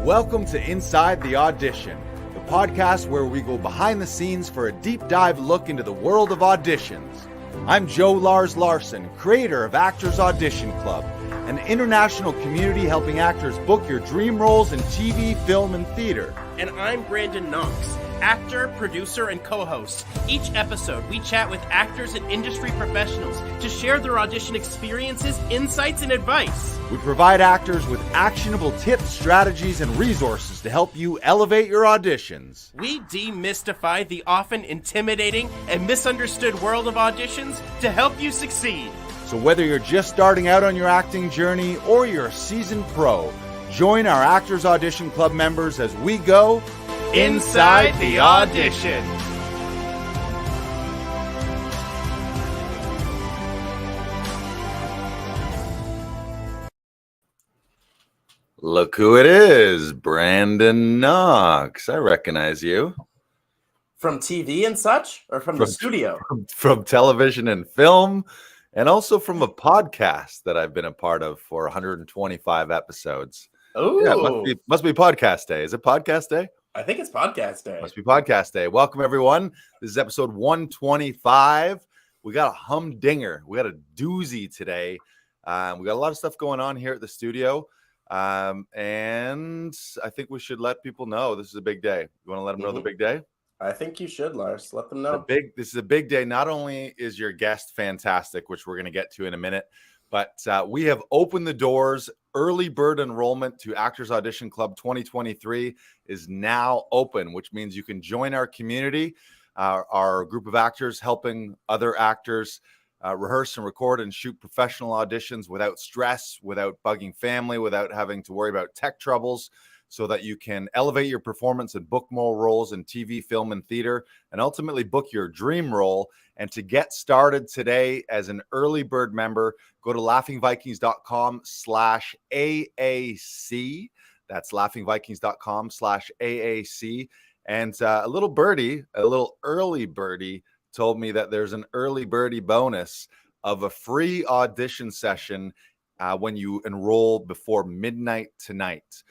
Welcome to Inside the Audition, the podcast where we go behind the scenes for a deep dive look into the world of auditions. I'm Joe Lars Larson, creator of Actors Audition Club, an international community helping actors book your dream roles in TV, film, and theater. And I'm Brandon Knox, actor, producer, and co-host. Each episode, we chat with actors and industry professionals to share their audition experiences, insights, and advice. We provide actors with actionable tips, strategies, and resources to help you elevate your auditions. We demystify the often intimidating and misunderstood world of auditions to help you succeed. So whether you're just starting out on your acting journey or you're a seasoned pro, join our Actors Audition Club members as we go Inside the Audition. Look who it is, Brandon Knox. I recognize you. From TV and such, or from the studio? From television and film, and also from a podcast that I've been a part of for 125 episodes. Oh, yeah, must be podcast day. Is it podcast day? I think it's podcast day. Must be podcast day. Welcome, everyone. This is episode 125. We got a humdinger. We got a doozy today. We got a lot of stuff going on here at the studio. And I think we should let people know this is a big day. You want to let them know the big day? I think you should, Lars. Let them know. This is a big day. Not only is your guest fantastic, which we're going to get to in a minute, but we have opened the doors. Early bird enrollment to Actors Audition Club 2023 is now open, which means you can join our community, our group of actors helping other actors rehearse and record and shoot professional auditions without stress, without bugging family, without having to worry about tech troubles, so that you can elevate your performance and book more roles in TV, film, and theater, and ultimately book your dream role. And to get started today as an early bird member, go to laughingvikings.com/AAC. That's laughingvikings.com/AAC. And a little early birdie told me that there's an early birdie bonus of a free audition session when you enroll before midnight tonight.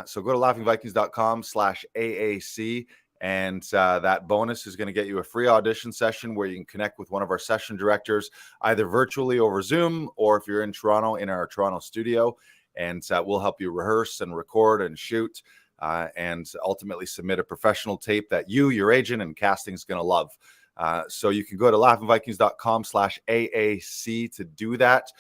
So go to laughingvikings.com/AAC, and that bonus is going to get you a free audition session where you can connect with one of our session directors, either virtually over Zoom, or if you're in Toronto, in our Toronto studio, and we'll help you rehearse and record and shoot, and ultimately submit a professional tape that you, your agent, and casting is going to love. So you can go to laughingvikings.com/AAC to do that.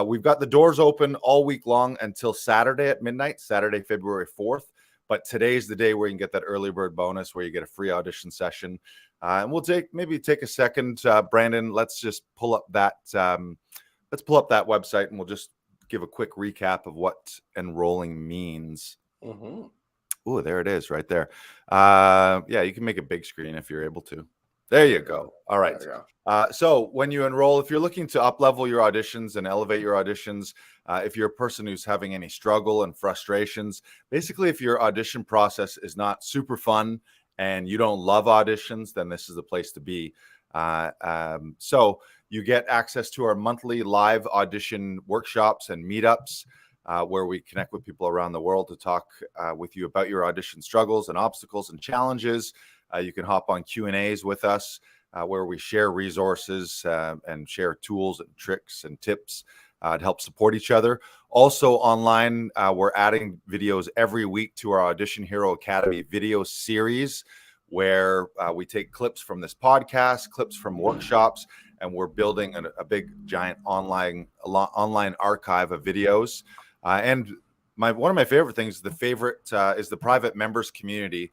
We've got the doors open all week long until Saturday at midnight, Saturday, February 4th. But today's the day where you can get that early bird bonus where you get a free audition session. And we'll take a second, Brandon. Let's just pull up that website, and we'll just give a quick recap of what enrolling means. Oh, there it is right there. Yeah, you can make a big screen if you're able to. There you go. All right. So when you enroll, if you're looking to up-level your auditions and elevate your auditions, if you're a person who's having any struggle and frustrations, basically if your audition process is not super fun and you don't love auditions, then this is the place to be. So you get access to our monthly live audition workshops and meetups, where we connect with people around the world to talk with you about your audition struggles and obstacles and challenges. You can hop on Q&As with us, where we share resources and share tools and tricks and tips to help support each other. Also online, we're adding videos every week to our Audition Hero Academy video series, where we take clips from this podcast, clips from workshops, and we're building a big, giant online archive of videos. And one of my favorite things, is the private members community.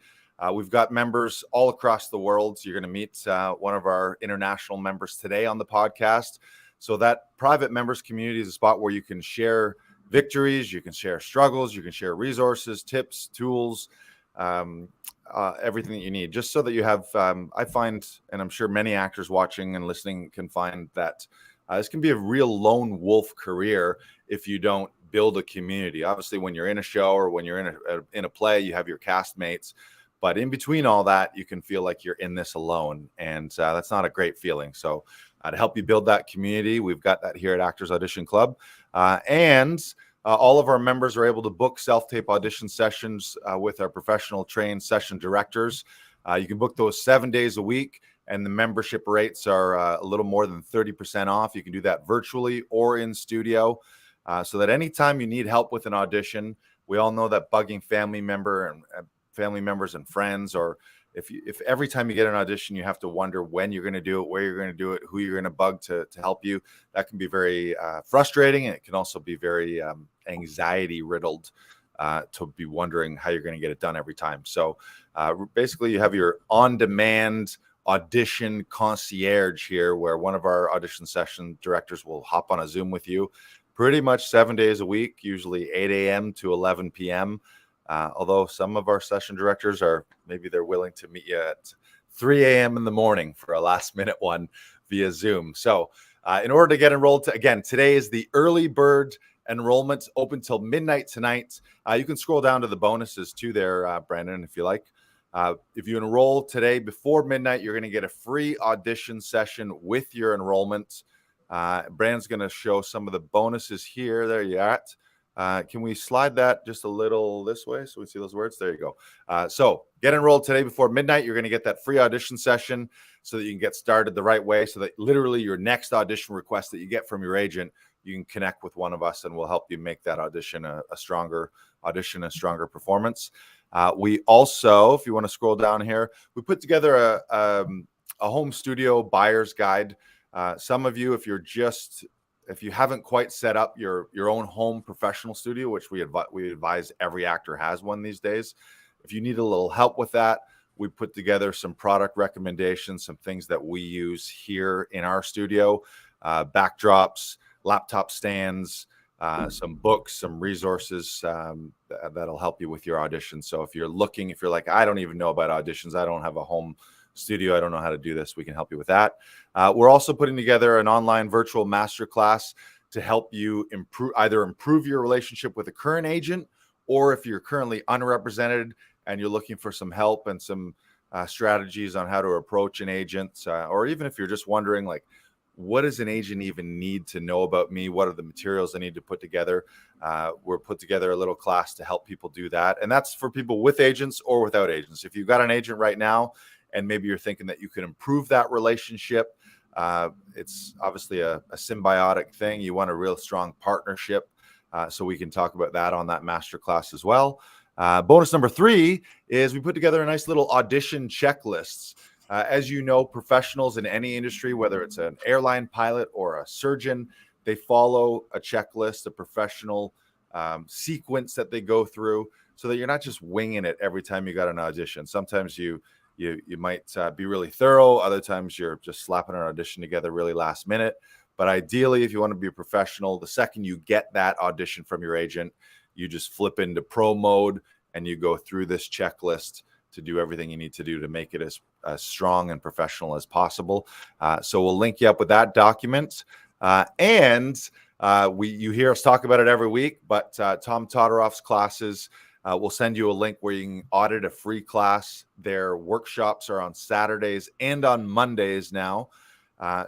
We've got members all across the world. So you're going to meet one of our international members today on the podcast. So that private members community is a spot where you can share victories, you can share struggles, you can share resources, tips, tools, everything that you need, just so that you have, I find, and I'm sure many actors watching and listening can find that this can be a real lone wolf career if you don't build a community. Obviously, when you're in a show or when you're in a play, you have your castmates. But in between all that, you can feel like you're in this alone. And that's not a great feeling. So to help you build that community, we've got that here at Actors Audition Club. And All of our members are able to book self-tape audition sessions with our professional trained session directors. You can book those 7 days a week, and the membership rates are a little more than 30% off. You can do that virtually or in studio, so that anytime you need help with an audition, we all know that bugging family members and friends, or if every time you get an audition, you have to wonder when you're going to do it, where you're going to do it, who you're going to bug to help you, that can be very frustrating. And it can also be very anxiety riddled to be wondering how you're going to get it done every time. So basically you have your on-demand audition concierge here, where one of our audition session directors will hop on a Zoom with you pretty much 7 days a week, usually 8 a.m. to 11 p.m. Although some of our session directors they're willing to meet you at 3 a.m. in the morning for a last minute one via Zoom. So in order to get enrolled, again, today is the early bird enrollment, open till midnight tonight. You can scroll down to the bonuses too there, Brandon, if you like. If you enroll today before midnight, you're going to get a free audition session with your enrollment. Brandon's going to show some of the bonuses here. There you're at. Can we slide that just a little this way so we see those words? There you go. So get enrolled today before midnight. You're going to get that free audition session so that you can get started the right way, so that literally your next audition request that you get from your agent, you can connect with one of us and we'll help you make that audition a stronger audition, a stronger performance. We also, if you want to scroll down here, we put together a home studio buyer's guide. Some of you, if you haven't quite set up your own home professional studio, which we advise every actor has one these days, if you need a little help with that, we put together some product recommendations, some things that we use here in our studio, backdrops, laptop stands, some books, some resources that'll help you with your audition. So if you're like, I don't even know about auditions, I don't have a home studio, I don't know how to do this, we can help you with that. We're also putting together an online virtual masterclass to help you improve your relationship with a current agent, or if you're currently unrepresented and you're looking for some help and some strategies on how to approach an agent, or even if you're just wondering, like, what does an agent even need to know about me? What are the materials I need to put together? We're put together a little class to help people do that. And that's for people with agents or without agents. If you've got an agent right now and maybe you're thinking that you can improve that relationship, it's obviously a symbiotic thing. You want a real strong partnership. So we can talk about that on that masterclass as well. Bonus number 3 is we put together a nice little audition checklists. As you know, professionals in any industry, whether it's an airline pilot or a surgeon, they follow a checklist, a professional sequence that they go through, so that you're not just winging it every time you got an audition. Sometimes you might be really thorough. Other times you're just slapping an audition together really last minute. But ideally, if you want to be a professional, the second you get that audition from your agent, you just flip into pro mode and you go through this checklist to do everything you need to do to make it as strong and professional as possible. So we'll link you up with that document. And you hear us talk about it every week, but Tom Todoroff's classes, we'll send you a link where you can audit a free class. Their workshops are on Saturdays and on Mondays now.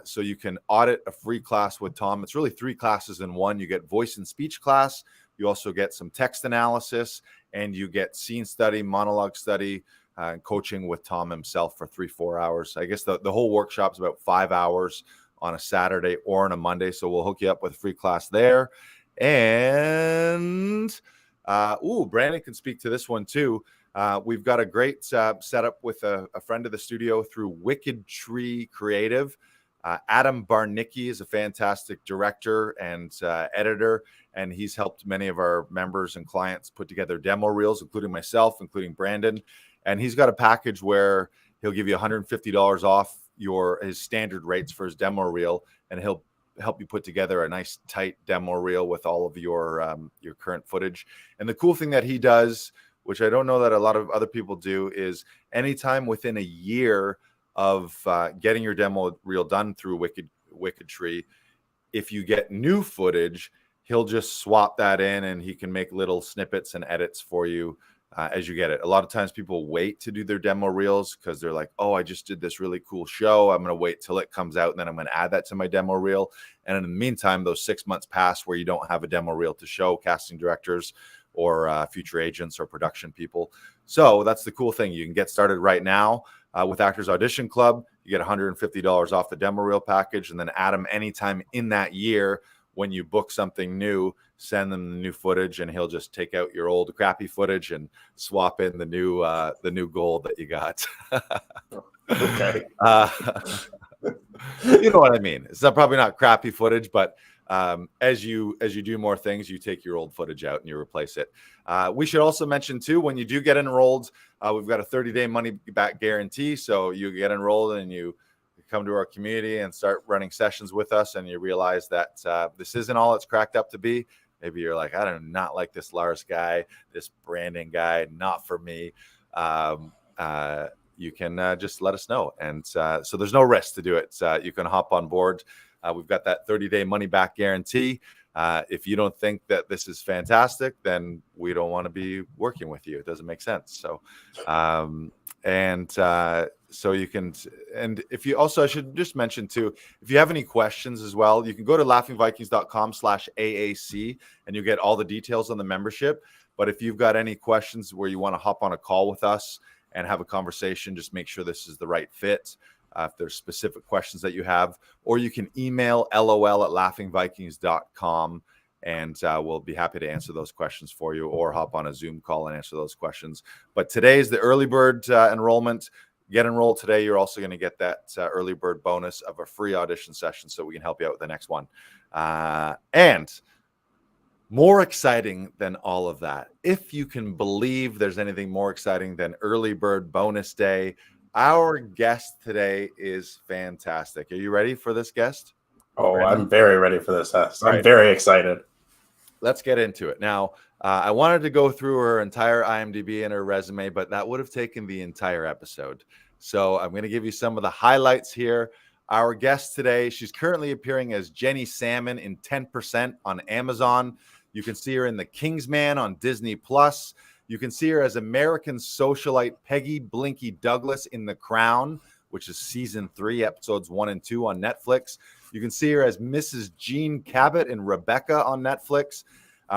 So you can audit a free class with Tom. It's really 3 classes in one. You get voice and speech class. You also get some text analysis, and you get scene study, monologue study, coaching with Tom himself for 3-4 hours. I guess the whole workshop's about 5 hours on a Saturday or on a Monday. So we'll hook you up with a free class there. And Brandon can speak to this one too. We've got a great setup with a friend of the studio through Wicked Tree Creative. Adam Barnicki is a fantastic director and editor, and he's helped many of our members and clients put together demo reels, including myself, including Brandon. And he's got a package where he'll give you $150 off his standard rates for his demo reel, and he'll help you put together a nice tight demo reel with all of your current footage. And the cool thing that he does, which I don't know that a lot of other people do, is anytime within a year of getting your demo reel done through Wicked Tree, if you get new footage, he'll just swap that in, and he can make little snippets and edits for you as you get it. A lot of times people wait to do their demo reels because they're like, oh, I just did this really cool show. I'm going to wait till it comes out and then I'm going to add that to my demo reel. And in the meantime, those 6 months pass where you don't have a demo reel to show casting directors or future agents or production people. So that's the cool thing. You can get started right now with Actors Audition Club. You get $150 off the demo reel package and then add them anytime in that year. When you book something new, send them the new footage, and he'll just take out your old crappy footage and swap in the new gold that you got. Okay. You know what I mean? It's probably not crappy footage, but as you do more things, you take your old footage out and you replace it. We should also mention too, when you do get enrolled, we've got a 30-day money back guarantee. So you get enrolled and you come to our community and start running sessions with us, and you realize that this isn't all it's cracked up to be. Maybe you're like, I do not like this Lars guy, this branding guy, not for me. You can just let us know. And so there's no risk to do it. You can hop on board. We've got that 30-day money back guarantee. If you don't think that this is fantastic, then we don't want to be working with you. It doesn't make sense. So, so you can, and if you also, I should just mention too, if you have any questions as well, you can go to laughingvikings.com/AAC and you get all the details on the membership. But if you've got any questions where you want to hop on a call with us and have a conversation, just make sure this is the right fit. If there's specific questions that you have, or you can email lol@laughingvikings.com and we'll be happy to answer those questions for you, or hop on a Zoom call and answer those questions. But today's the early bird enrollment. Get enrolled today. You're also going to get that early bird bonus of a free audition session so we can help you out with the next one. And more exciting than all of that, if you can believe there's anything more exciting than early bird bonus day, our guest today is fantastic. Are you ready for this guest? Oh, I'm very ready for this. I'm right. Very excited. Let's get into it. Now, I wanted to go through her entire IMDb and her resume, but that would have taken the entire episode. So I'm going to give you some of the highlights here. Our guest today, she's currently appearing as Jenny Salmon in 10% on Amazon. You can see her in The Kingsman on Disney+. You can see her as American socialite Peggy Blinky Douglas in The Crown, which is season 3, episodes 1 and 2 on Netflix. You can see her as Mrs. Jean Cabot in Rebecca on Netflix.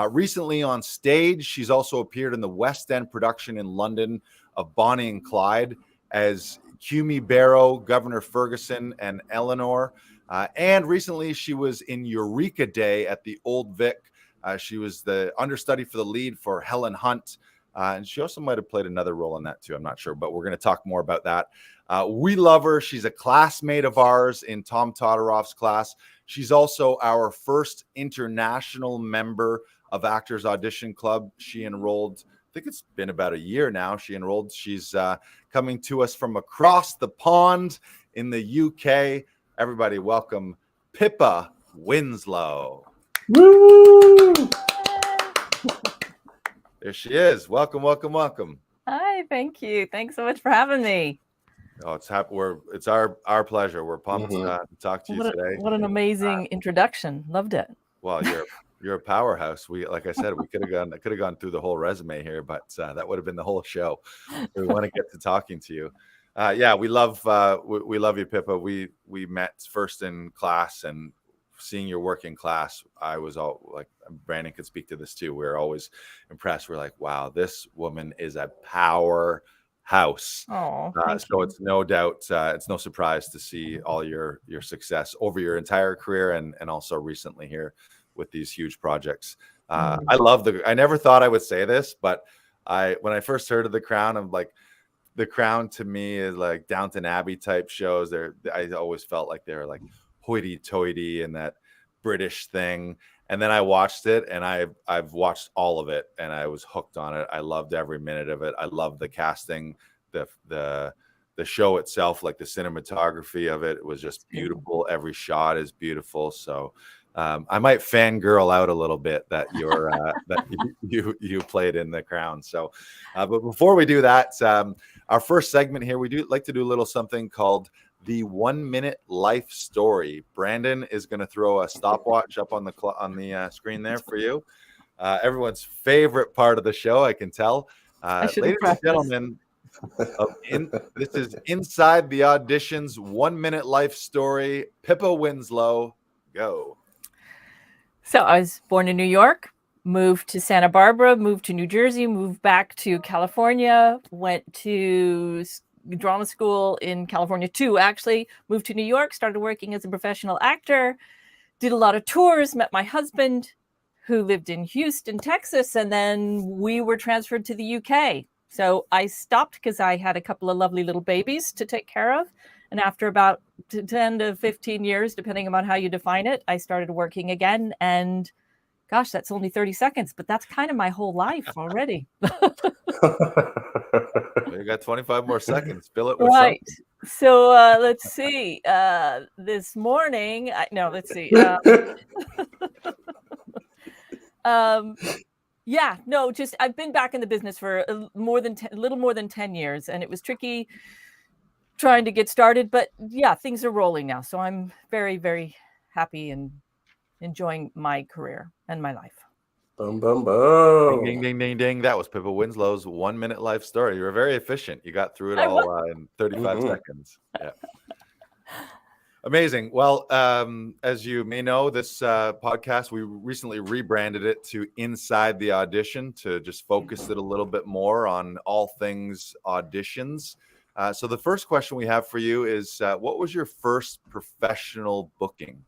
Recently on stage, she's also appeared in the West End production in London of Bonnie and Clyde as Cumie Barrow, Governor Ferguson, and Eleanor. And recently she was in Eureka Day at the Old Vic. She was the understudy for the lead for Helen Hunt. And she also might have played another role in that too. I'm not sure, but we're going to talk more about that. We love her. She's a classmate of ours in Tom Todoroff's class. She's also our first international member of Actors Audition Club. She enrolled, I think it's been about a year now. She enrolled. She's coming to us from across the pond in the UK. Everybody welcome Pippa Winslow. Woo! There she is. Welcome, welcome, welcome. Hi, thank you. Thanks so much for having me. Oh, it's our pleasure. We're pumped to talk to you today. What an amazing introduction. Loved it. Well, you're a powerhouse. Like I said, we could have gone through the whole resume here, but that would have been the whole show. We want to get to talking to you. Yeah, we love you, Pippa. We met first in class, and seeing your work in class, I was all like, Brandon could speak to this too. We're always impressed. We're like, wow, this woman is a powerhouse. Oh, so it's no doubt, it's no surprise to see all your success over your entire career and also recently here with these huge projects. I never thought I would say this, but when I first heard of The Crown, I'm like, The Crown to me is like Downton Abbey type shows. I always felt like they were like hoity-toity and that British thing. And then I watched it, and I've watched all of it, and I was hooked on it. I loved every minute of it. I loved the casting, the show itself, like the cinematography of it was just beautiful. Every shot is beautiful. So I might fangirl out a little bit that you're that you played in The Crown. So, but before we do that, our first segment here, we do like to do a little something called the 1 minute life story. Brandon is going to throw a stopwatch up on the screen there for you. Everyone's favorite part of the show, I can tell. Ladies and gentlemen, this is Inside the Audition's 1 minute life story. Pippa Winslow, go. So I was born in New York, moved to Santa Barbara, moved to New Jersey, moved back to California, went to drama school in California too, actually, moved to New York, started working as a professional actor, did a lot of tours, met my husband who lived in Houston, Texas, and then we were transferred to the UK. So I stopped because I had a couple of lovely little babies to take care of. And after about 10 to 15 years, depending on how you define it, I started working again. And gosh, that's only 30 seconds, but that's kind of my whole life already. You got 25 more seconds. Fill it with right. something. So let's see. This morning, let's see. Just I've been back in the business for a little more than 10 years, and it was tricky trying to get started, but yeah, things are rolling now. So I'm very, very happy and enjoying my career and my life. Boom, boom, boom. Ding, ding, ding, ding. That was Pippa Winslow's 1 minute life story. You were very efficient. You got through it all in 35 seconds. Yeah. Amazing. Well, as you may know, this podcast, we recently rebranded it to Inside the Audition to just focus it a little bit more on all things auditions. So the first question we have for you is, what was your first professional booking?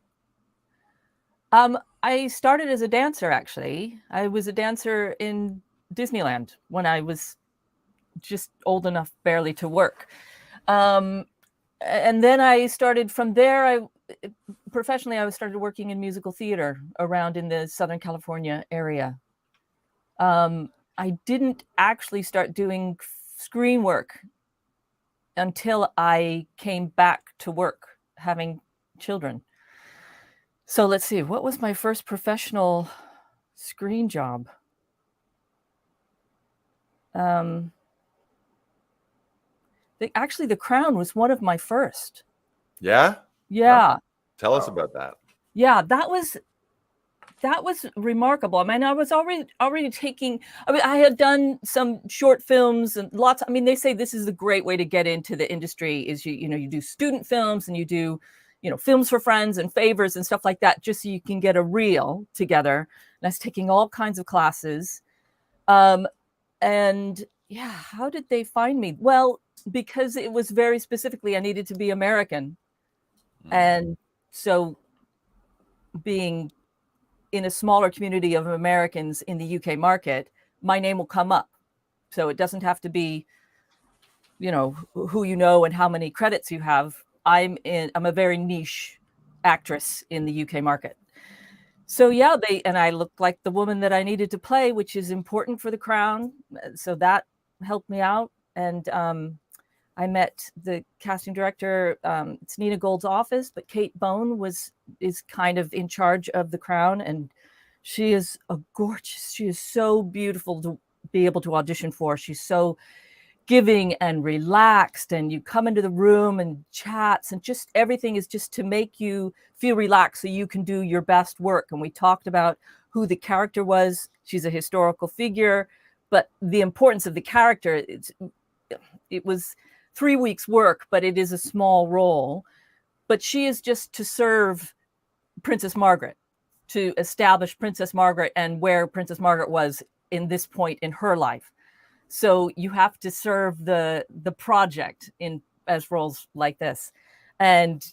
I started as a dancer, actually. I was a dancer in Disneyland when I was just old enough barely to work. And then I started from there. Professionally, I started working in musical theater around in the Southern California area. I didn't actually start doing screen work until I came back to work having children. So let's see, what was my first professional screen job? Actually, The Crown was one of my first. Yeah? Yeah. Tell us about that. Yeah, that was remarkable. I mean, I was already taking, I had done some short films and lots. I mean, they say this is the great way to get into the industry is you do student films and you do, films for friends and favors and stuff like that, just so you can get a reel together. And I was taking all kinds of classes. And yeah, how did they find me? Well, because it was very specifically, I needed to be American. And so being in a smaller community of Americans in the UK market, my name will come up. So it doesn't have to be, who you know and how many credits you have. I'm a very niche actress in the UK market. So yeah, I looked like the woman that I needed to play, which is important for The Crown. So that helped me out. And I met the casting director. It's Nina Gold's office, but Kate Bone is kind of in charge of The Crown, and she is she is so beautiful to be able to audition for. She's so giving and relaxed, and you come into the room and chats, and just everything is just to make you feel relaxed so you can do your best work. And we talked about who the character was. She's a historical figure, but the importance of the character, it was 3 weeks work, but it is a small role. But she is just to serve Princess Margaret, to establish Princess Margaret and where Princess Margaret was in this point in her life. So you have to serve the project as roles like this. And,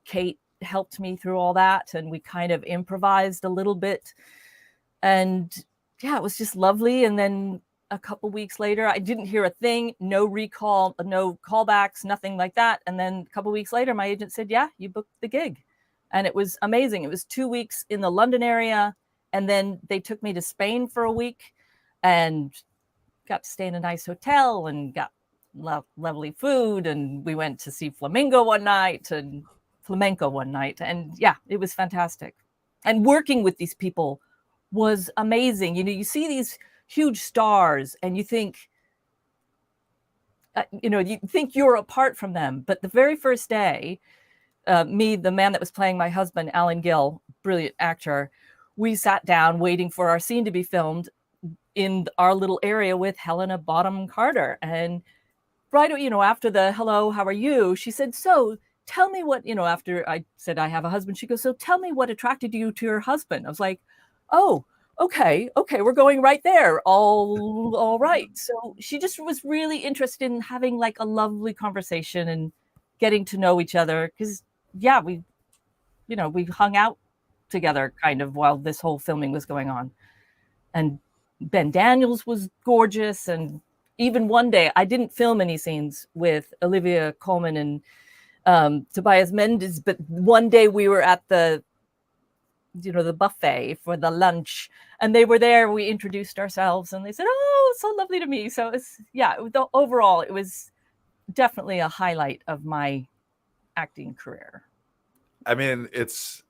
Kate helped me through all that, and we kind of improvised a little bit. And yeah, it was just lovely. And then a couple weeks later, I didn't hear a thing, no recall, no callbacks, nothing like that. And then a couple weeks later, my agent said, yeah, you booked the gig. And it was amazing. It was 2 weeks in the London area. And then they took me to Spain for a week and got to stay in a nice hotel and got lovely food. And we went to see flamenco one night. And yeah, it was fantastic. And working with these people was amazing. You see these huge stars and you think, you think you're apart from them. But the very first day, the man that was playing my husband, Alan Gill, brilliant actor, we sat down waiting for our scene to be filmed. in our little area with Helena Bonham Carter. And right, after the hello, how are you? She said, so tell me what, after I said I have a husband, she goes, so tell me what attracted you to your husband. I was like, oh, okay, we're going right there. All right. So she just was really interested in having like a lovely conversation and getting to know each other. Because we hung out together kind of while this whole filming was going on. And Ben Daniels was gorgeous. And even one day, I didn't film any scenes with Olivia Colman and Tobias Mendes, but one day we were at the buffet for the lunch, and they were there. We introduced ourselves, and they said, "Oh, it's so lovely to meet you." So overall, it was definitely a highlight of my acting career. I mean, it's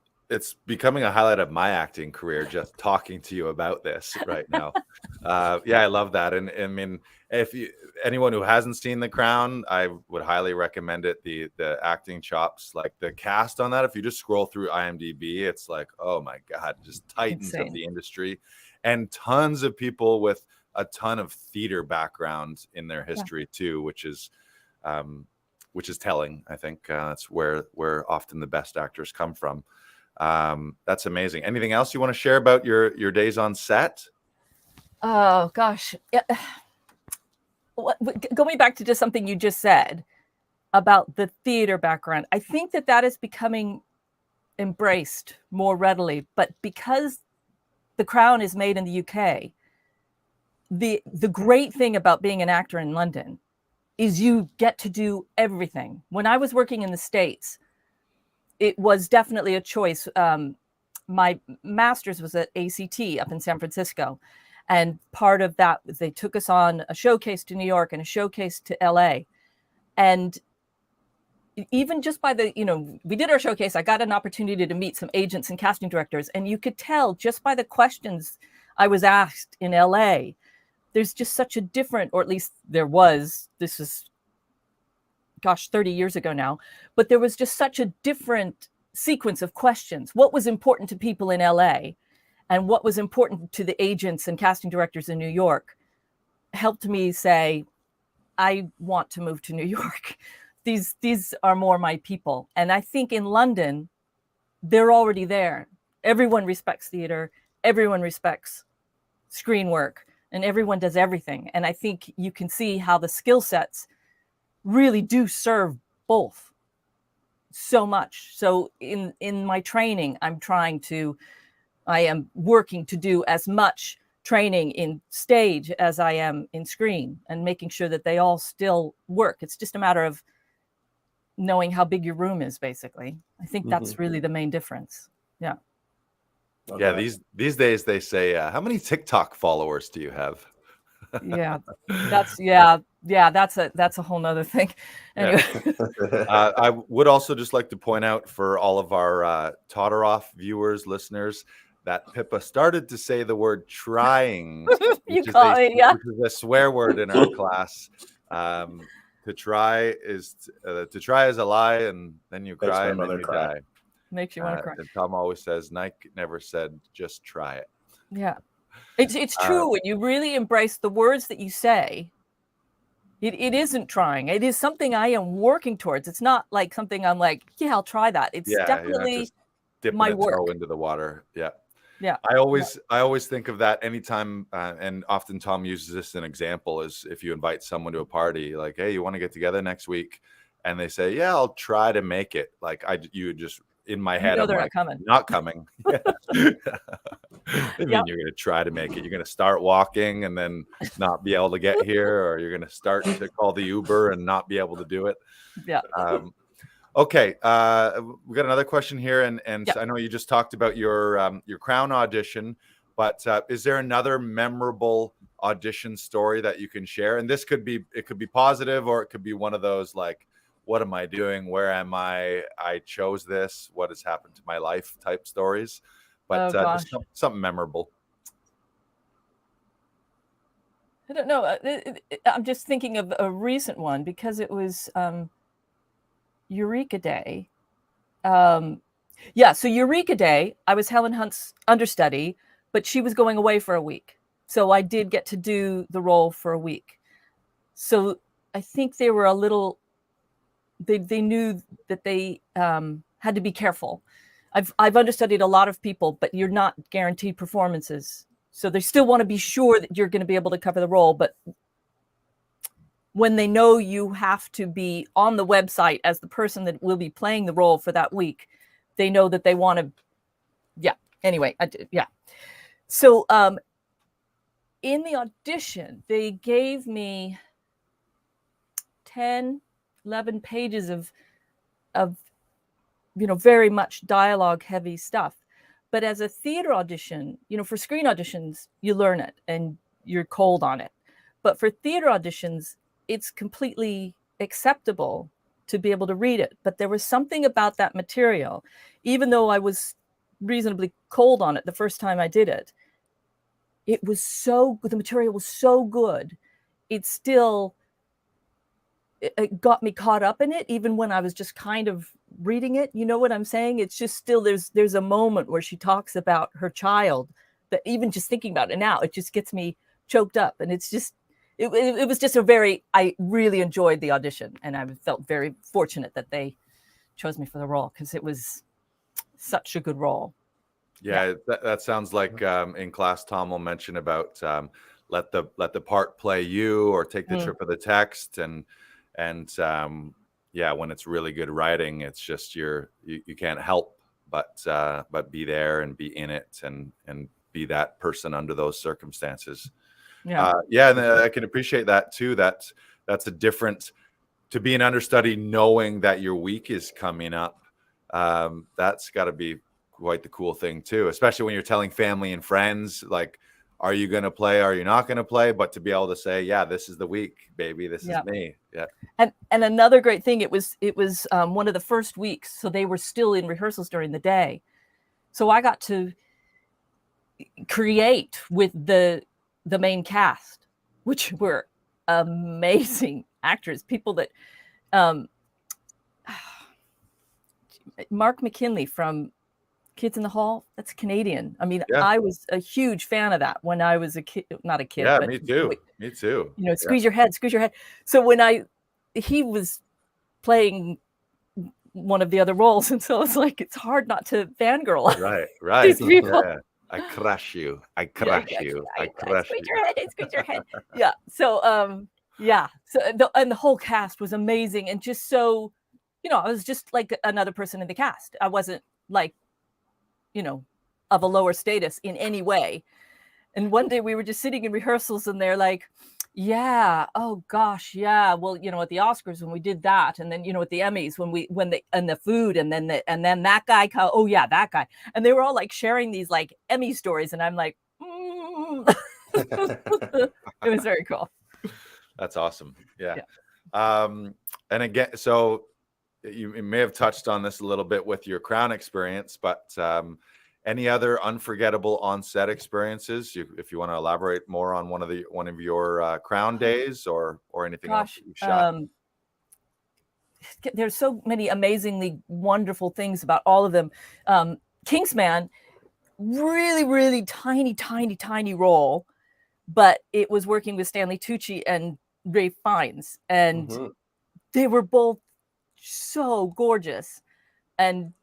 becoming a highlight of my acting career just talking to you about this right now. I love that. And I mean, if anyone who hasn't seen The Crown, I would highly recommend it. The acting chops, like the cast on that, if you just scroll through IMDb, it's like, oh my God, just titans of the industry, and tons of people with a ton of theater background in their history too, which is telling. I think that's where often the best actors come from. That's amazing. Anything else you want to share about your days on set? Oh gosh. Going back to just something you just said about the theater background, I think that is becoming embraced more readily, but because The Crown is made in the UK, the great thing about being an actor in London is you get to do everything. When I was working in the States, it was definitely a choice. My master's was at ACT up in San Francisco. And part of that was they took us on a showcase to New York and a showcase to LA. And even just by we did our showcase, I got an opportunity to meet some agents and casting directors. And you could tell just by the questions I was asked in LA, there's just such a different, or at least there was, this is 30 years ago now, but there was just such a different sequence of questions. What was important to people in LA and what was important to the agents and casting directors in New York helped me say, I want to move to New York. These are more my people. And I think in London, they're already there. Everyone respects theater. Everyone respects screen work, and everyone does everything. And I think you can see how the skill sets really do serve both so much. So in my training, I am working to do as much training in stage as I am in screen, and making sure that they all still work. It's just a matter of knowing how big your room is, basically. I think that's really the main difference. Yeah. Okay. Yeah. These days they say, how many TikTok followers do you have? That's a whole nother thing. Anyway. I would also just like to point out for all of our Totteroff viewers, listeners, that Pippa started to say the word trying, which is a swear word in our class. To try is a lie, and then you cry and then you die. Makes you want to cry. And Tom always says, Nike never said, just try it. Yeah. It's true. When you really embrace the words that you say, it isn't trying. It is something I am working towards. It's not like something I'm like, yeah, I'll try that. It's definitely dipping my a work toe into the water. Yeah. Yeah. I always think of that anytime, and often Tom uses this as an example, is if you invite someone to a party, like, hey, you want to get together next week? And they say, yeah, I'll try to make it. Like you just, in my head, I'm like, not coming. I mean, you're going to try to make it. You're going to start walking and then not be able to get here, or you're going to start to call the Uber and not be able to do it. Yeah. Okay. We got another question here. And I know you just talked about your Crown audition, but is there another memorable audition story that you can share? And it could be positive, or it could be one of those like, what am I doing? Where am I? I chose this. What has happened to my life type stories, but just something memorable. I don't know. I'm just thinking of a recent one because it was Eureka Day. So Eureka Day, I was Helen Hunt's understudy, but she was going away for a week. So I did get to do the role for a week. So I think they were a little, they knew that they had to be careful. I've understudied a lot of people, but you're not guaranteed performances. So they still want to be sure that you're going to be able to cover the role. But when they know you have to be on the website as the person that will be playing the role for that week, they know that they want to, yeah. Anyway, yeah. So in the audition, they gave me 10, 11 pages of very much dialogue heavy stuff. But as a theater audition, for screen auditions, you learn it and you're cold on it. But for theater auditions, it's completely acceptable to be able to read it. But there was something about that material, even though I was reasonably cold on it the first time I did it, the material was so good. It got me caught up in it, even when I was just kind of reading it. You know what I'm saying? It's just still, there's a moment where she talks about her child that even just thinking about it now, it just gets me choked up. And it's just, it was just I really enjoyed the audition, and I felt very fortunate that they chose me for the role, because it was such a good role. Yeah. That sounds like in class, Tom will mention about let the part play you, or take the trip of the text. And when it's really good writing, it's just you can't help but be there and be in it and be that person under those circumstances. And I can appreciate that too. That's a different, to be an understudy knowing that your week is coming up. That's got to be quite the cool thing too, especially when you're telling family and friends, like, are you going to play? Are you not going to play? But to be able to say, yeah, this is the week, baby. This is me. Yeah. And another great thing, it was one of the first weeks. So they were still in rehearsals during the day. So I got to create with the main cast, which were amazing actors, people that Mark McKinley from Kids in the Hall, that's Canadian. I mean, I was a huge fan of that when I was a kid, not a kid. Yeah, but me too. Squeeze your head. So when he was playing one of the other roles, and so it's like, it's hard not to fangirl. Right. These people. Yeah. I crush you. I crush you. Squeeze your head. Squeeze your head. Yeah. So So the whole cast was amazing, and just so, I was just like another person in the cast. I wasn't like, of a lower status in any way. And one day we were just sitting in rehearsals, and they're like, yeah, oh gosh, yeah, well, at the Oscars when we did that, and then at the Emmys and the food, and then that guy, oh yeah, that guy, and they were all like sharing these like Emmy stories, and I'm like, It was very cool. That's awesome. Yeah. And again, so you may have touched on this a little bit with your Crown experience, but any other unforgettable on-set experiences? If you want to elaborate more on one of your Crown days or anything else that you shot. There's so many amazingly wonderful things about all of them. Kingsman, really, really tiny role, but it was working with Stanley Tucci and Ralph Fiennes, and they were both so gorgeous. And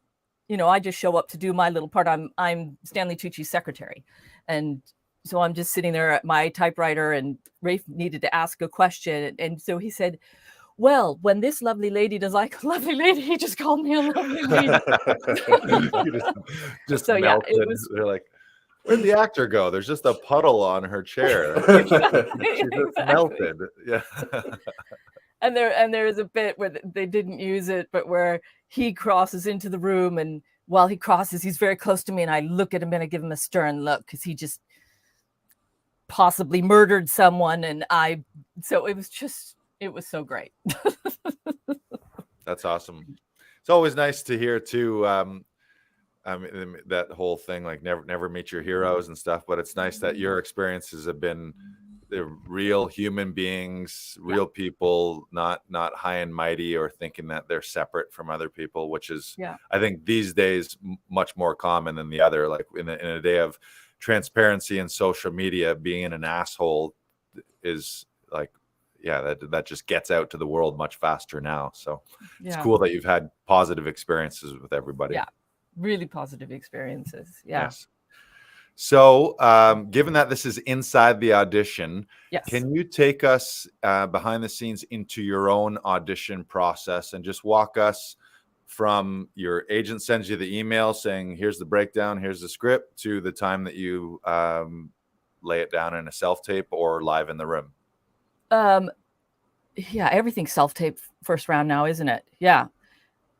I just show up to do my little part. I'm Stanley Tucci's secretary, and so I'm just sitting there at my typewriter, and Rafe needed to ask a question, and so he said, well, when this lovely lady does like a lovely lady, he just called me a lovely lady. just so melted. Yeah, it was. They're like, where'd the actor go? There's just a puddle on her chair. She just melted. Yeah. And there is a bit where they didn't use it, but where he crosses into the room, and while he crosses, he's very close to me, and I look at him and I give him a stern look, because he just possibly murdered someone, and so it was so great. That's awesome. It's always nice to hear too. That whole thing, like never meet your heroes and stuff, but it's nice that your experiences have been they're real human beings, real people, not high and mighty or thinking that they're separate from other people, which is, I think these days much more common than the other. Like in a day of transparency and social media, being an asshole is like, that just gets out to the world much faster now. So it's cool that you've had positive experiences with everybody. Yeah, really positive experiences. Yeah. Yes. So, given that this is inside the audition, can you take us behind the scenes into your own audition process and just walk us from your agent sends you the email saying, here's the breakdown, here's the script, to the time that you lay it down in a self-tape or live in the room? Yeah, everything's self-tape first round now, isn't it? Yeah.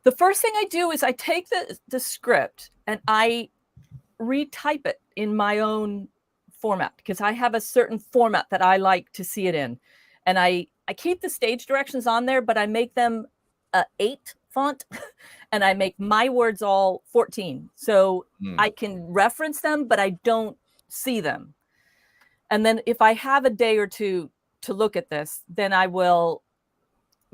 The first thing I do is I take the script and I retype it in my own format, because I have a certain format that I like to see it in. And I keep the stage directions on there, but I make them 8 font and I make my words all 14. So I can reference them, but I don't see them. And then if I have a day or two to look at this, then I will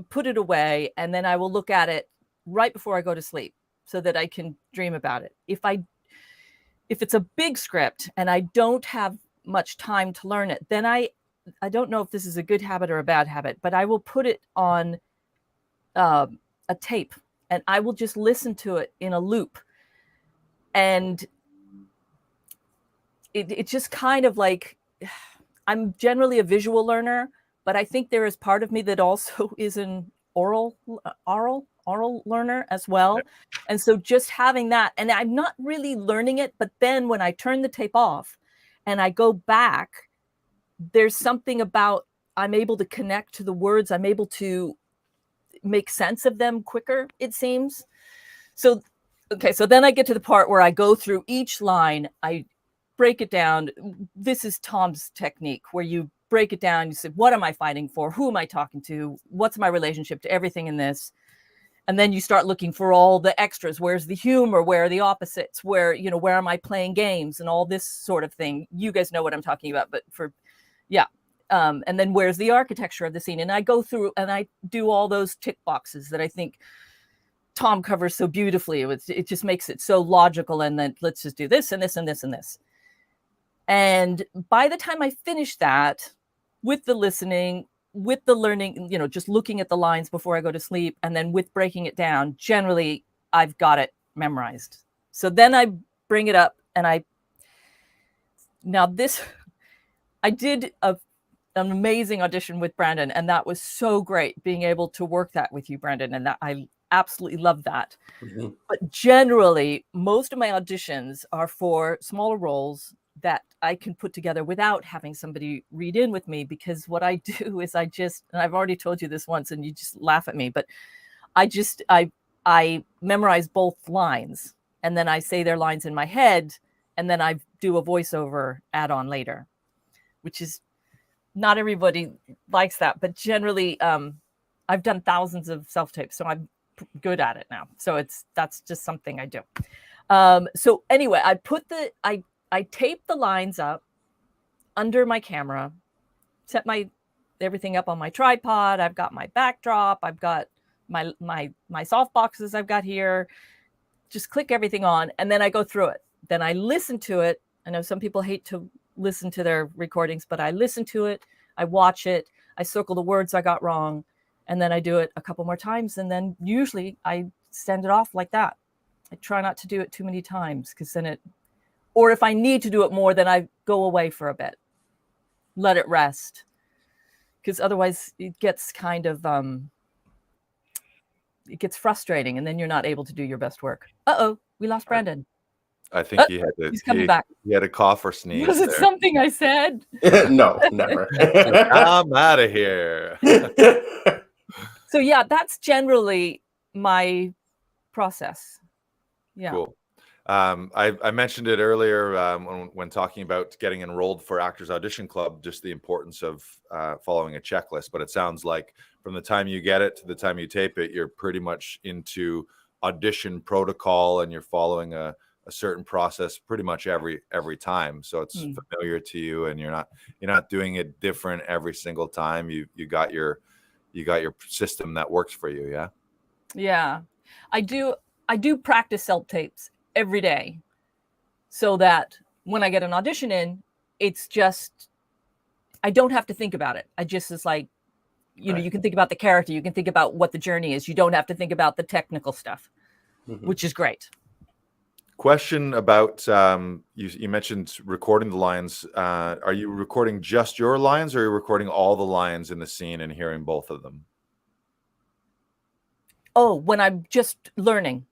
put it away and then I will look at it right before I go to sleep so that I can dream about it. If it's a big script and I don't have much time to learn it, then I don't know if this is a good habit or a bad habit, but I will put it on a tape and I will just listen to it in a loop. And it just kind of like, I'm generally a visual learner, but I think there is part of me that also is an oral learner as well. And so just having that, and I'm not really learning it, but then when I turn the tape off and I go back, there's something about, I'm able to connect to the words. I'm able to make sense of them quicker, it seems. So, okay. So then I get to the part where I go through each line. I break it down. This is Tom's technique where you break it down. You say, what am I fighting for? Who am I talking to? What's my relationship to everything in this? And then you start looking for all the extras. Where's the humor? Where are the opposites? Where am I playing games and all this sort of thing? You guys know what I'm talking about, but and then where's the architecture of the scene? And I go through and I do all those tick boxes that I think Tom covers so beautifully. It just makes it so logical. And then let's just do this and this and this and this. And by the time I finish that, with the listening, with the learning, just looking at the lines before I go to sleep, and then with breaking it down, generally I've got it memorized. So then I bring it up and I did an amazing audition with Brandon, and that was so great being able to work that with you, Brandon, and that I absolutely love that. Mm-hmm. But generally, most of my auditions are for smaller roles that I can put together without having somebody read in with me, because what I do is and I've already told you this once and you just laugh at me, but I memorize both lines and then I say their lines in my head and then I do a voiceover add-on later, which is not everybody likes that, but generally I've done thousands of self-tapes, so I'm good at it now. So that's just something I do. So anyway, I tape the lines up under my camera, set everything up on my tripod. I've got my backdrop. I've got my soft boxes I've got here. Just click everything on, and then I go through it. Then I listen to it. I know some people hate to listen to their recordings, but I listen to it. I watch it. I circle the words I got wrong, and then I do it a couple more times. And then usually I send it off like that. I try not to do it too many times, because then or if I need to do it more, then I go away for a bit, let it rest, because otherwise it gets kind of, it gets frustrating, and then you're not able to do your best work. Uh-oh, we lost Brandon. I think he's coming back. He had a cough or sneeze. Was it something I said? No, never. I'm out of here. So yeah, that's generally my process. Yeah. Cool. I mentioned it earlier when talking about getting enrolled for Actors Audition Club, just the importance of following a checklist. But it sounds like from the time you get it to the time you tape it, you're pretty much into audition protocol and you're following a a certain process pretty much every time, so it's familiar to you, and you're not doing it different every single time. You got your system that works for you. Yeah, I do practice self-tapes every day, so that when I get an audition in, it's just, I don't have to think about it. I just, it's like, you know, you can think about the character, you can think about what the journey is. You don't have to think about the technical stuff, which is great. Question about you mentioned recording the lines. Are you recording just your lines, or are you recording all the lines in the scene and hearing both of them? Oh, when I'm just learning,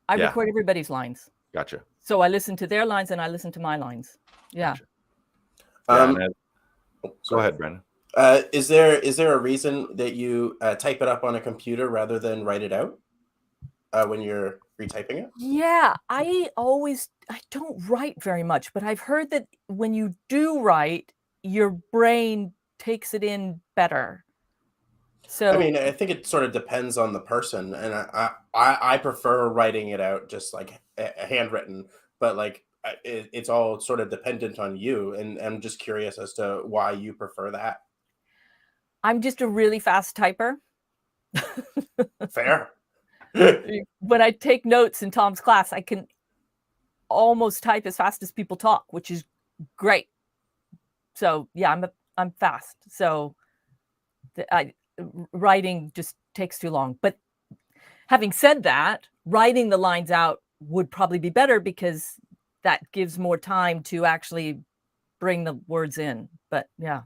I record everybody's lines. Gotcha. So I listen to their lines and I listen to my lines. Yeah. Gotcha. Go ahead, Brandon. Is there a reason that you type it up on a computer rather than write it out when you're retyping it? Yeah, I don't write very much, but I've heard that when you do write, your brain takes it in better. So I mean, I think it sort of depends on the person, and I prefer writing it out just like handwritten, but like it's all sort of dependent on you, and I'm just curious as to why you prefer that. I'm just a really fast typer. Fair. When I take notes in Tom's class, I can almost type as fast as people talk, which is great. So yeah, I'm fast. So writing just takes too long. But having said that, writing the lines out would probably be better, because that gives more time to actually bring the words in. But yeah.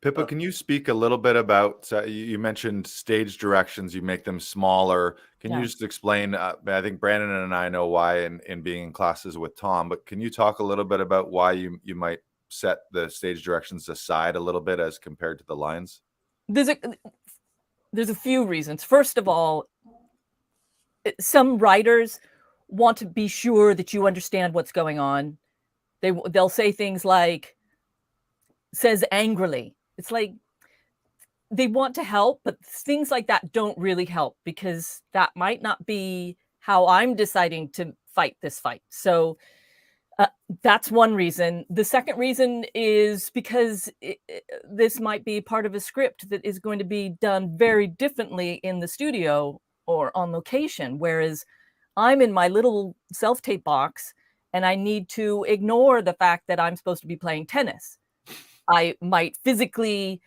Pippa, can you speak a little bit about, you mentioned stage directions, you make them smaller. Can you just explain, I think Brandon and I know why in being in classes with Tom, but can you talk a little bit about why you might set the stage directions aside a little bit as compared to the lines? There's a few reasons. First of all, some writers want to be sure that you understand what's going on. They'll say things like, says angrily. It's like they want to help, but things like that don't really help, because that might not be how I'm deciding to fight this fight. So that's one reason. The second reason is because this might be part of a script that is going to be done very differently in the studio or on location, whereas I'm in my little self-tape box and I need to ignore the fact that I'm supposed to be playing tennis. I might physically,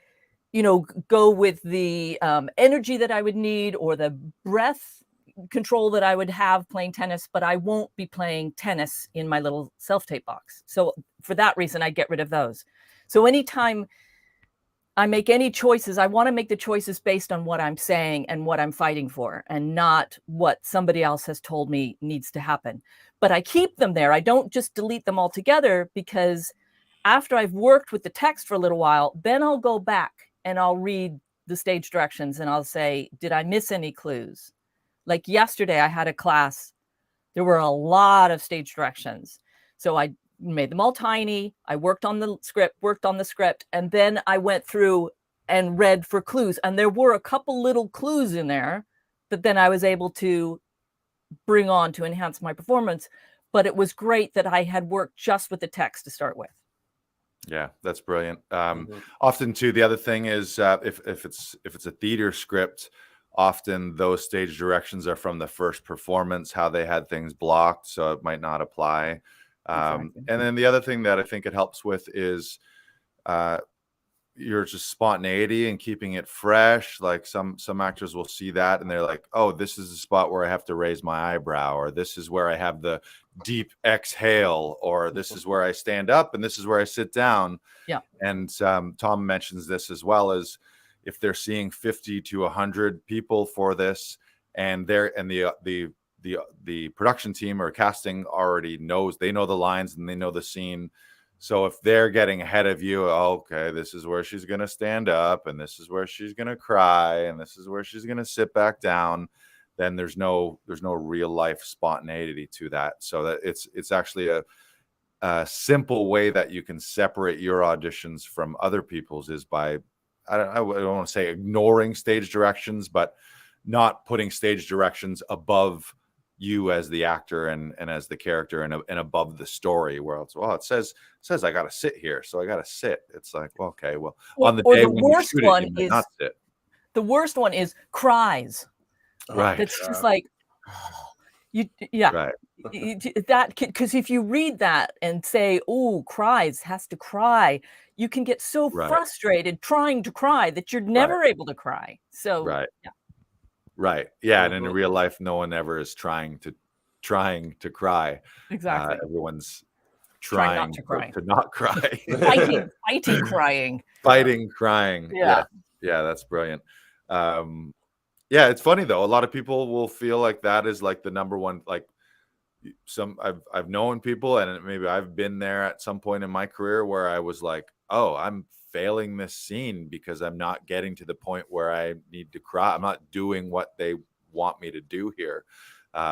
go with the energy that I would need, or the breath control that I would have playing tennis, but I won't be playing tennis in my little self-tape box. So for that reason, I get rid of those. So anytime I make any choices, I want to make the choices based on what I'm saying and what I'm fighting for, and not what somebody else has told me needs to happen. But I keep them there. I don't just delete them altogether, because after I've worked with the text for a little while, then I'll go back and I'll read the stage directions and I'll say, did I miss any clues? Like yesterday, I had a class. There were a lot of stage directions. So I made them all tiny. I worked on the script, and then I went through and read for clues. And there were a couple little clues in there that then I was able to bring on to enhance my performance. But it was great that I had worked just with the text to start with. Yeah, that's brilliant. Often too, the other thing is if it's a theater script, often those stage directions are from the first performance, how they had things blocked, so it might not apply. Exactly. And then the other thing that I think it helps with is your just spontaneity and keeping it fresh. Like some actors will see that and they're like, oh, this is the spot where I have to raise my eyebrow, or this is where I have the deep exhale, or this is where I stand up and this is where I sit down. Yeah. And Tom mentions this as well, as if they're seeing 50 to 100 people for this, and the production team or casting already knows, they know the lines and they know the scene. So if they're getting ahead of you, okay, this is where she's going to stand up, and this is where she's going to cry, and this is where she's going to sit back down, then there's no real life spontaneity to that. So that it's actually a simple way that you can separate your auditions from other people's is by, I don't want to say ignoring stage directions, but not putting stage directions above you as the actor and as the character and above the story, where it's, well, it says I got to sit here, so I got to sit. It's like, well, okay, well, on the day when you shoot it, you might not sit. The worst one is cries. Right. It's just like, right. That, because if you read that and say, oh, cries, has to cry, you can get so frustrated trying to cry that you're never able to cry. So yeah, and in real life, no one ever is trying to cry. Exactly. Everyone's trying to not cry. fighting crying. Fighting crying. Yeah, that's brilliant. Yeah, it's funny though. A lot of people will feel like that is like the number one. Like I've known people, and maybe I've been there at some point in my career where I was like, oh, I'm failing this scene because I'm not getting to the point where I need to cry. I'm not doing what they want me to do here,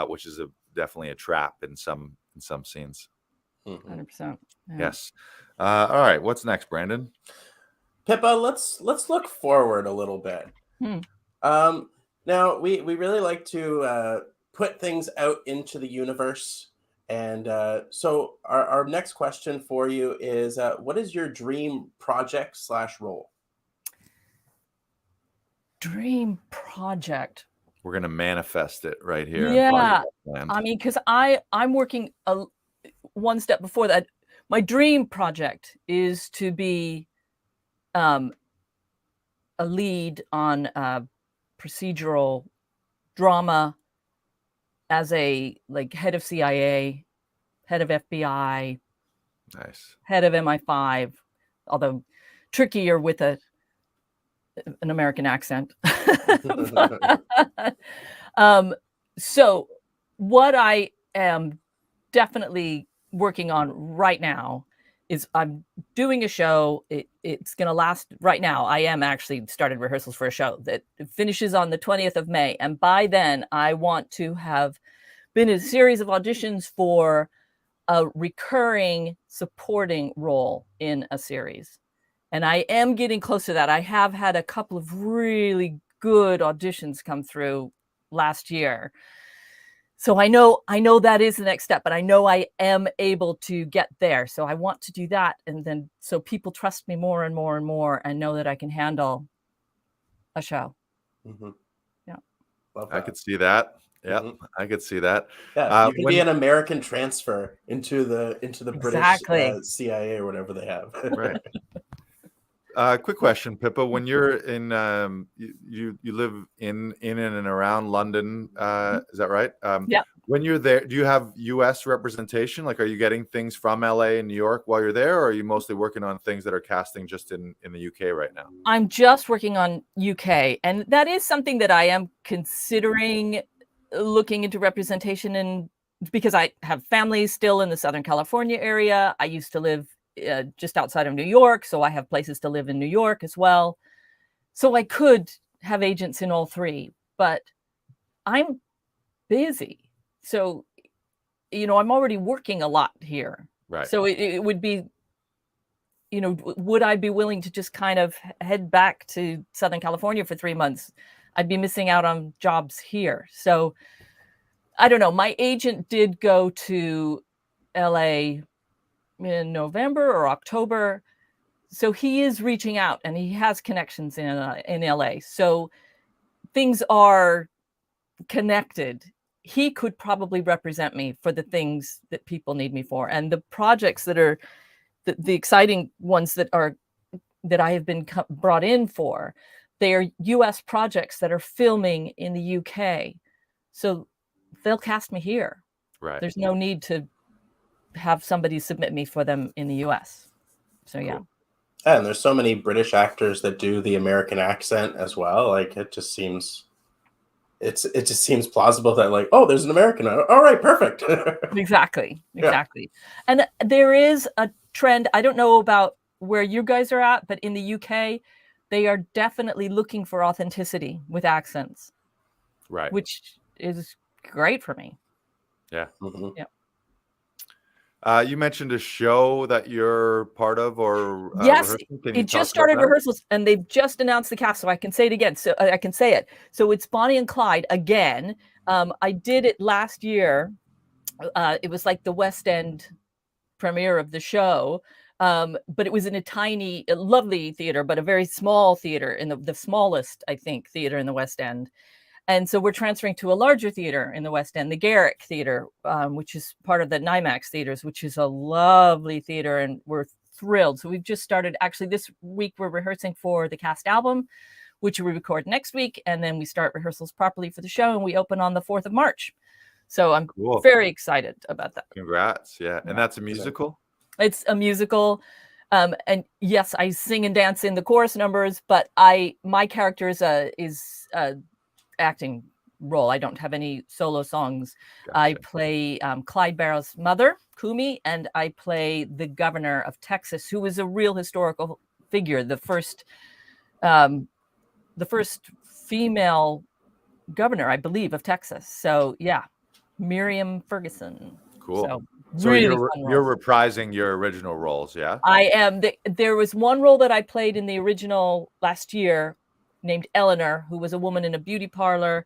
which is definitely a trap in some scenes. 100%. Yeah. Yes. All right. What's next, Brandon? Pippa, let's look forward a little bit. Now we really like to put things out into the universe, and so our next question for you is, what is your dream project / role? Dream project. We're gonna manifest it right here. Yeah, I mean, because I'm working one step before that. My dream project is to be a lead on procedural drama as a head of CIA, head of FBI, nice, head of MI5, although trickier with an American accent. So what I am definitely working on right now is I'm doing a show. It's going to last right now. I am actually started rehearsals for a show that finishes on the 20th of May. And by then I want to have been in a series of auditions for a recurring supporting role in a series. And I am getting close to that. I have had a couple of really good auditions come through last year. So I know that is the next step, but I know I am able to get there. So I want to do that. And then so people trust me more and more and more and know that I can handle a show. Yeah. I could see that. Yeah, I could see that. Yeah, you could be an American transfer into the British CIA or whatever they have. Right. Quick question, Pippa. When you're in, you live in and around London, is that right? Yeah. When you're there, do you have U.S. representation? Like, are you getting things from L.A. and New York while you're there, or are you mostly working on things that are casting just in the U.K. right now? I'm just working on U.K., and that is something that I am considering looking into representation in, because I have family still in the Southern California area. I used to live just outside of New York, so I have places to live in New York as well. So I could have agents in all three, but I'm busy. So, I'm already working a lot here. Right. So it would be, would I be willing to just kind of head back to Southern California for 3 months? I'd be missing out on jobs here. So I don't know. My agent did go to LA in November or October. So he is reaching out and he has connections in LA. So things are connected. He could probably represent me for the things that people need me for. And the projects that are the exciting ones that I have been brought in for, they are US projects that are filming in the UK. So they'll cast me here. Right. There's no need to have somebody submit me for them in the US. So yeah. Cool. And there's so many British actors that do the American accent as well. Like it just seems plausible that like, oh, there's an American. All right, perfect. Exactly. And there is a trend. I don't know about where you guys are at, but in the UK, they are definitely looking for authenticity with accents. Right. Which is great for me. Yeah. Mm-hmm. Yeah. You mentioned a show that you're part of, or yes, it just started rehearsals, and they've just announced the cast, so I can say it again. So I can say it. So it's Bonnie and Clyde again. I did it last year. It was like the West End premiere of the show, but it was in a tiny, lovely theater, but a very small theater, in the smallest, I think, theater in the West End. And so we're transferring to a larger theater in the West End, the Garrick Theater, which is part of the NYMAX Theaters, which is a lovely theater, and we're thrilled. So we've just started, actually this week we're rehearsing for the cast album, which we record next week, and then we start rehearsals properly for the show, and we open on the 4th of March. So I'm very excited about that. Congrats. Yeah. And that's a musical? It's a musical. And yes, I sing and dance in the chorus numbers, but my character is a acting role. I don't have any solo songs. Gotcha. I play Clyde Barrow's mother, Kumi, and I play the governor of Texas, who is a real historical figure, the first female governor, I believe, of Texas. So yeah, Miriam Ferguson. Cool. So really you're reprising your original roles, yeah? I am. There was one role that I played in the original last year named Eleanor, who was a woman in a beauty parlor,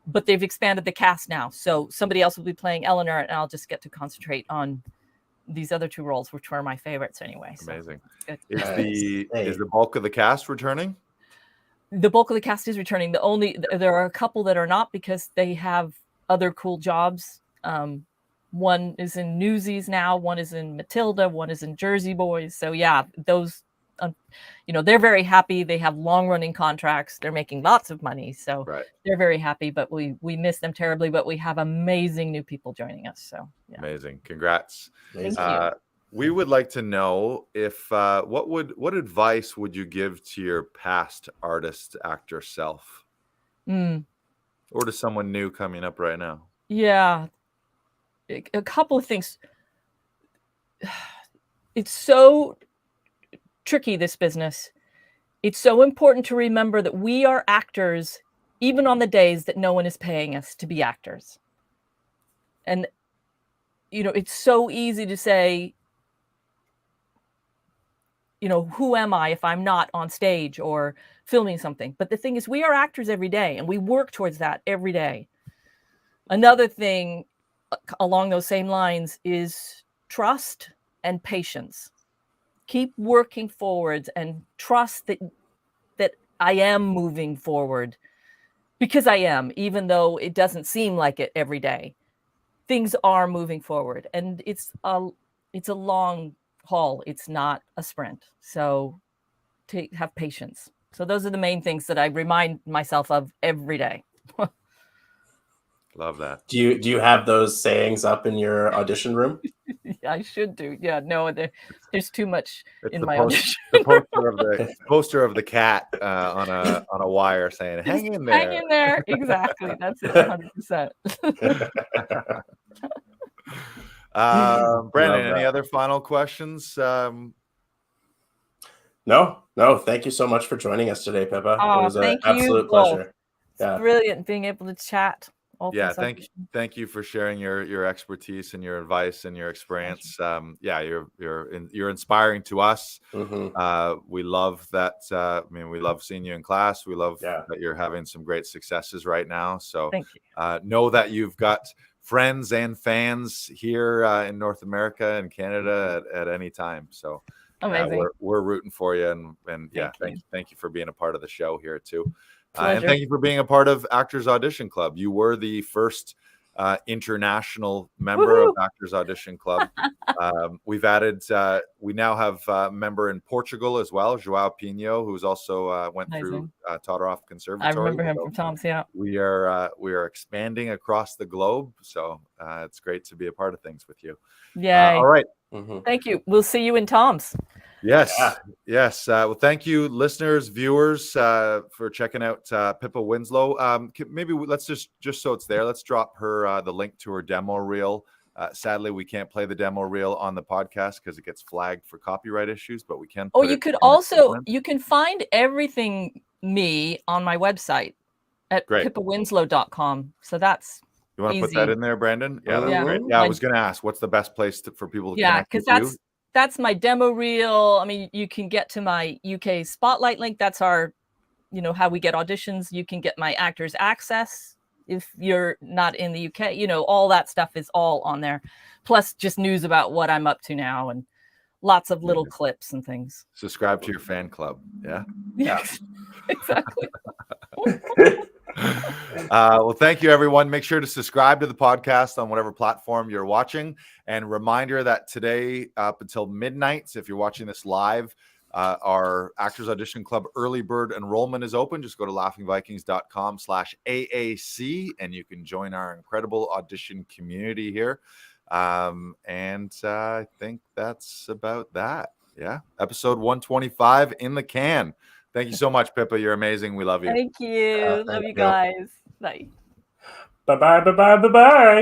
but they've expanded the cast now. So somebody else will be playing Eleanor, and I'll just get to concentrate on these other 2 roles, which were my favorites anyway. So amazing. Is the bulk of the cast returning? The bulk of the cast is returning. There are a couple that are not, because they have other cool jobs. One is in Newsies now, one is in Matilda, one is in Jersey Boys. So yeah, those, they're very happy. They have long-running contracts. They're making lots of money, so they're very happy. But we miss them terribly. But we have amazing new people joining us. So yeah. Amazing, congrats! Thank you. We would like to know if what advice would you give to your past artist actor self, or to someone new coming up right now? Yeah. A couple of things. It's so tricky, this business. It's so important to remember that we are actors, even on the days that no one is paying us to be actors. And, it's so easy to say, who am I if I'm not on stage or filming something? But the thing is, we are actors every day, and we work towards that every day. Another thing along those same lines is trust and patience. Keep working forwards and trust that I am moving forward, because I am, even though it doesn't seem like it every day. Things are moving forward, and it's a long haul. It's not a sprint. So have patience. So those are the main things that I remind myself of every day. Love that. Do you have those sayings up in your audition room? Yeah, I should do. Yeah, no, there's too much in my audition. The poster of the cat on a wire saying, "Hang in there." Hang in there. Exactly. That's it. 100%. Brandon, any other final questions? No. Thank you so much for joining us today, Pippa. Oh, it was an absolute pleasure. It's brilliant being able to chat. Thank you for sharing your expertise and your advice and your experience. You're inspiring to us. We love that. We love seeing you in class. We love that you're having some great successes right now. So thank you. Know that you've got friends and fans here in North America and Canada at any time. So we're rooting for you, and thank you for being a part of the show here too. And thank you for being a part of Actors Audition Club. You were the first international member of Actors Audition Club. We've added, we now have a member in Portugal as well, João Pinho, who's also went through Todorov Conservatory. I remember him from Tom's, yeah. We are expanding across the globe, so it's great to be a part of things with you. Yay. All right. Thank you. We'll see you in Tom's. Yes. Well, thank you, listeners, viewers, for checking out Pippa Winslow. Maybe let's just so it's there, let's drop her the link to her demo reel. Sadly, we can't play the demo reel on the podcast because it gets flagged for copyright issues, but we can. You can find everything me on my website at pippawinslow.com. So that's you want to put that in there, Brandon? Yeah, that's great. Yeah, I was going to ask, what's the best place for people to connect with you? That's my demo reel. I mean, you can get to my UK Spotlight link. That's our, how we get auditions. You can get my Actors Access if you're not in the UK, you know, all that stuff is all on there. Plus just news about what I'm up to now and lots of little clips and things. Subscribe to your fan club. Yeah. Yeah. Exactly. Well, thank you, everyone. Make sure to subscribe to the podcast on whatever platform you're watching. And reminder that today up until midnight, so if you're watching this live, our Actors Audition Club early bird enrollment is open. Just go to laughingvikings.com/AAC and you can join our incredible audition community here. And I think that's about that. Yeah. Episode 125 in the can. Thank you so much, Pippa. You're amazing. We love you. Thank you. Love you guys. Bye. Bye-bye, bye-bye, bye-bye.